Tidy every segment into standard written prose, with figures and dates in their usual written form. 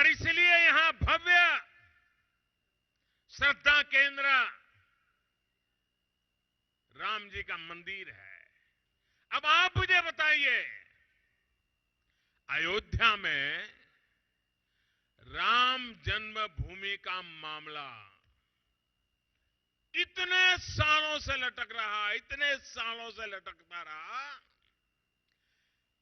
इसलिए यहां भव्य श्रद्धा केंद्र राम जी का मंदिर है। अब आप मुझे बताइए, अयोध्या में राम जन्मभूमि का मामला इतने सालों से लटक रहा, इतने सालों से लटकता रहा,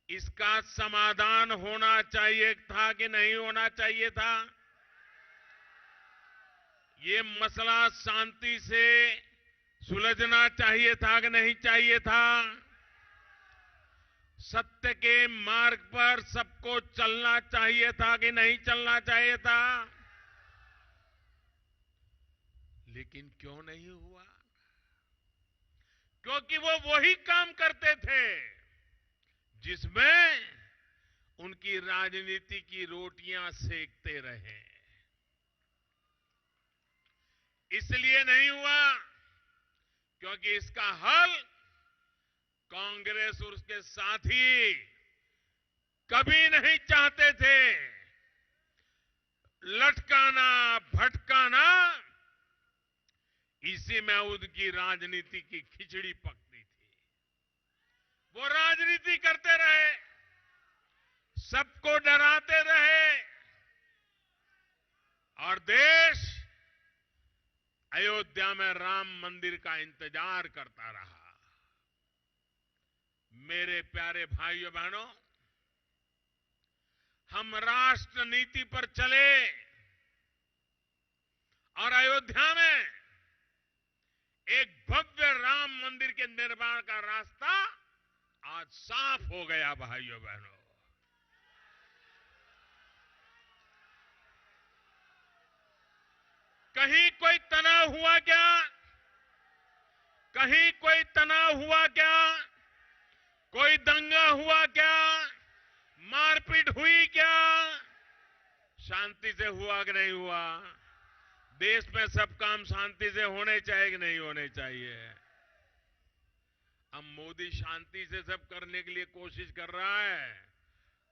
इसका समाधान होना चाहिए था कि नहीं होना चाहिए था? ये मसला शांति से सुलझना चाहिए था कि नहीं चाहिए था? सत्य के मार्ग पर सबको चलना चाहिए था कि नहीं चलना चाहिए था? लेकिन क्यों नहीं हुआ? क्योंकि वो वही काम करते थे जिसमें उनकी राजनीति की रोटियां सेकते रहे। इसलिए नहीं हुआ क्योंकि इसका हल कांग्रेस और उसके साथी कभी नहीं चाहते थे। लटकाना, भटकाना, इसी में उनकी राजनीति की खिचड़ी पकती थी। वो राजनीति करते रहे, सबको डराते रहे और देश अयोध्या में राम मंदिर का इंतजार करता रहा। मेरे प्यारे भाइयों बहनों, हम राष्ट्र नीति पर चले और अयोध्या में एक भव्य राम मंदिर के निर्माण का रास्ता आज साफ हो गया। भाइयों बहनों, कहीं कोई तनाव हुआ क्या? कहीं कोई तनाव हुआ क्या? कोई दंगा हुआ क्या? मारपीट हुई क्या? शांति से हुआ कि नहीं हुआ? देश में सब काम शांति से होने चाहिए कि नहीं होने चाहिए? अब मोदी शांति से सब करने के लिए कोशिश कर रहा है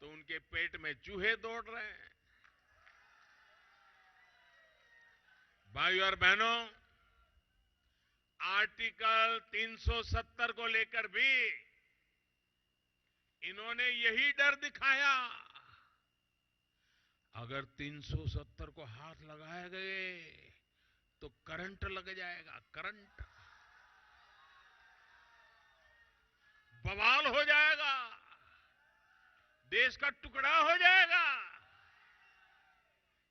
तो उनके पेट में चूहे दौड़ रहे हैं। भाइयों और बहनों, आर्टिकल 370 को लेकर भी इन्होंने यही डर दिखाया, अगर 370 को हाथ लगाए गए तो करंट लग जाएगा, करंट, बवाल हो जाएगा, देश का टुकड़ा हो जाएगा।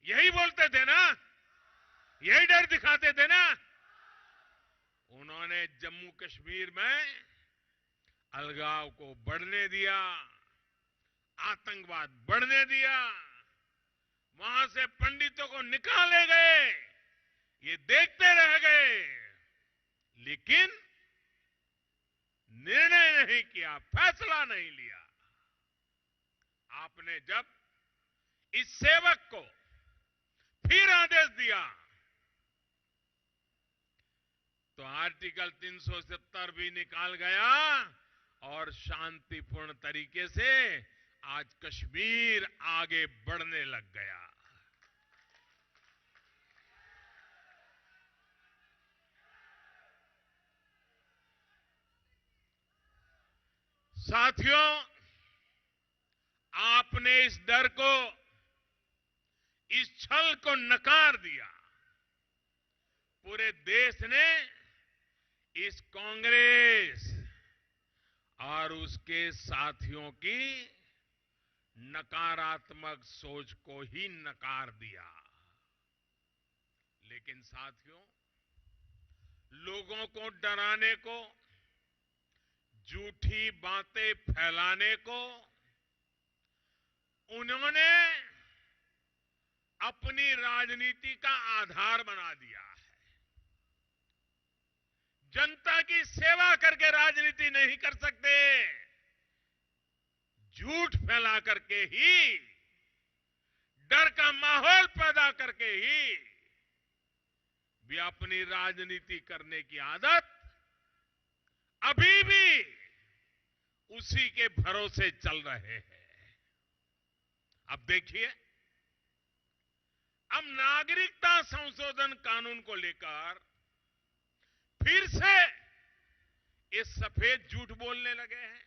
यही बोलते थे ना, यही डर दिखाते थे ना। उन्होंने जम्मू कश्मीर में अलगाव को बढ़ने दिया, आतंकवाद बढ़ने दिया, वहां से पंडितों को निकाले गए, ये देखते रह गए, लेकिन निर्णय नहीं किया, फैसला नहीं लिया। आपने जब इस सेवक को फिर आदेश दिया तो आर्टिकल 370 भी निकाल गया और शांतिपूर्ण तरीके से आज कश्मीर आगे बढ़ने लग गया। साथियों, आपने इस डर को, इस छल को नकार दिया। पूरे देश ने इस कांग्रेस और उसके साथियों की नकारात्मक सोच को ही नकार दिया। लेकिन साथियों, लोगों को डराने को, झूठी बातें फैलाने को उन्होंने अपनी राजनीति का आधार बना दिया है। जनता की सेवा करके राजनीति नहीं कर सकते, झूठ फैला करके ही, डर का माहौल पैदा करके ही भी अपनी राजनीति करने की आदत अभी भी उसी के भरोसे चल रहे हैं। अब देखिए, अब नागरिकता संशोधन कानून को लेकर फिर से ये सफेद झूठ बोलने लगे हैं,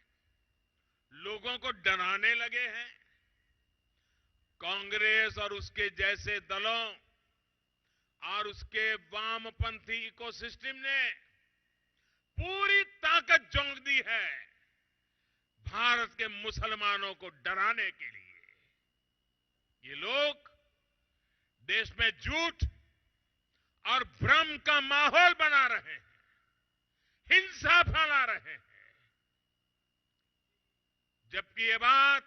लोगों को डराने लगे हैं। कांग्रेस और उसके जैसे दलों और उसके वामपंथी इकोसिस्टम ने पूरी ताकत झोंक दी है भारत के मुसलमानों को डराने के लिए। ये लोग देश में झूठ और भ्रम का माहौल बना रहे हैं, हिंसा फैला रहे हैं, जबकि ये बात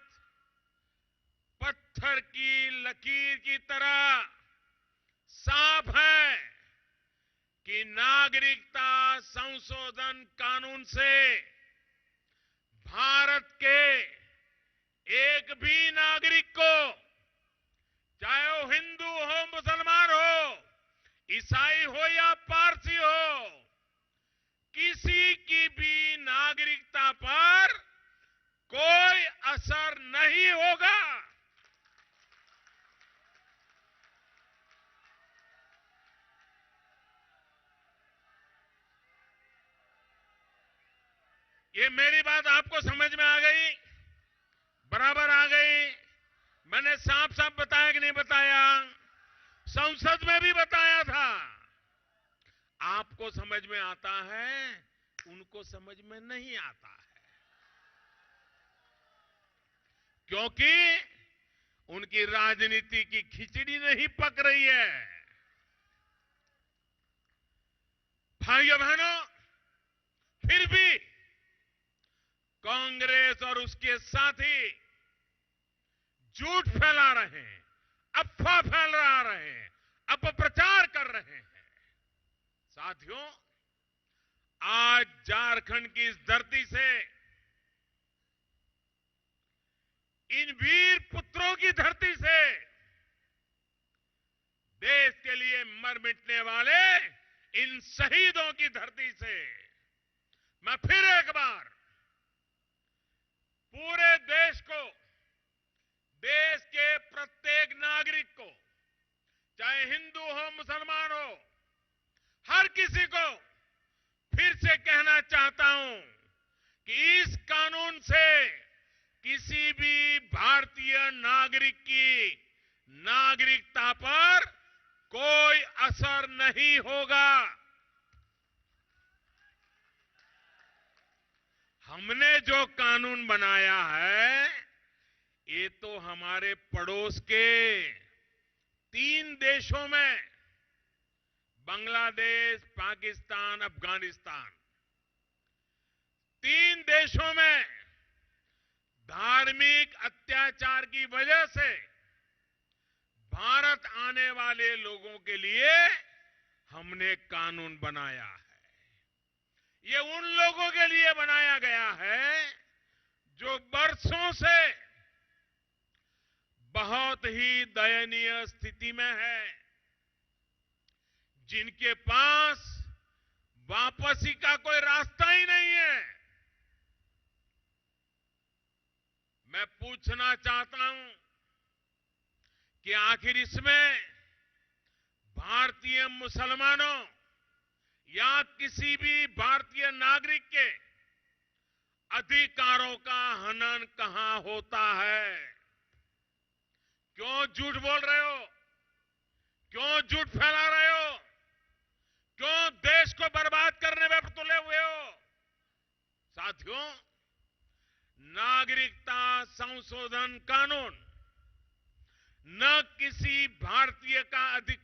पत्थर की लकीर की तरह साफ है कि नागरिकता संशोधन कानून से भारत के एक भी नागरिक को, चाहे वो हिंदू हो, मुसलमान हो, ईसाई हो या पारसी हो, किसी की भी नागरिकता पर कोई असर नहीं होगा। ये मेरी बात आपको समझ में आ गई? बराबर आ गई? मैंने साफ साफ बताया कि नहीं बताया? संसद में भी बताया था। आपको समझ में आता है, उनको समझ में नहीं आता है, क्योंकि उनकी राजनीति की खिचड़ी नहीं पक रही है। भाइयों बहनों, फिर भी कांग्रेस और उसके साथी झूठ फैला रहे हैं, अफवाह फैला रहे हैं, अपप्रचार कर रहे हैं। साथियों, आज झारखंड की इस धरती से, इन वीर पुत्रों की धरती से, देश के लिए मर मिटने वाले इन शहीदों की धरती से मैं फिर एक बार पूरे देश को, देश के प्रत्येक नागरिक को, चाहे हिंदू हो, मुसलमान हो, हर किसी को फिर से कहना चाहता हूं कि इस कानून से किसी भी भारतीय नागरिक की नागरिकता पर कोई असर नहीं होगा। हमने जो कानून बनाया है, ये तो हमारे पड़ोस के 3 देशों में, बांग्लादेश, पाकिस्तान, अफगानिस्तान, 3 देशों में धार्मिक अत्याचार की वजह से भारत आने वाले लोगों के लिए हमने कानून बनाया है। ये उन लोगों के लिए बनाया गया है जो वर्षों से बहुत ही दयनीय स्थिति में है, जिनके पास वापसी का कोई रास्ता ही नहीं है। मैं पूछना चाहता हूं कि आखिर इसमें भारतीय मुसलमानों या किसी भी भारतीय नागरिक के अधिकारों का हनन कहां होता है? क्यों झूठ बोल रहे हो? क्यों झूठ फैला रहे हो? क्यों देश को बर्बाद करने में तुले हुए हो? साथियों, नागरिकता संशोधन कानून न किसी भारतीय का अधिकार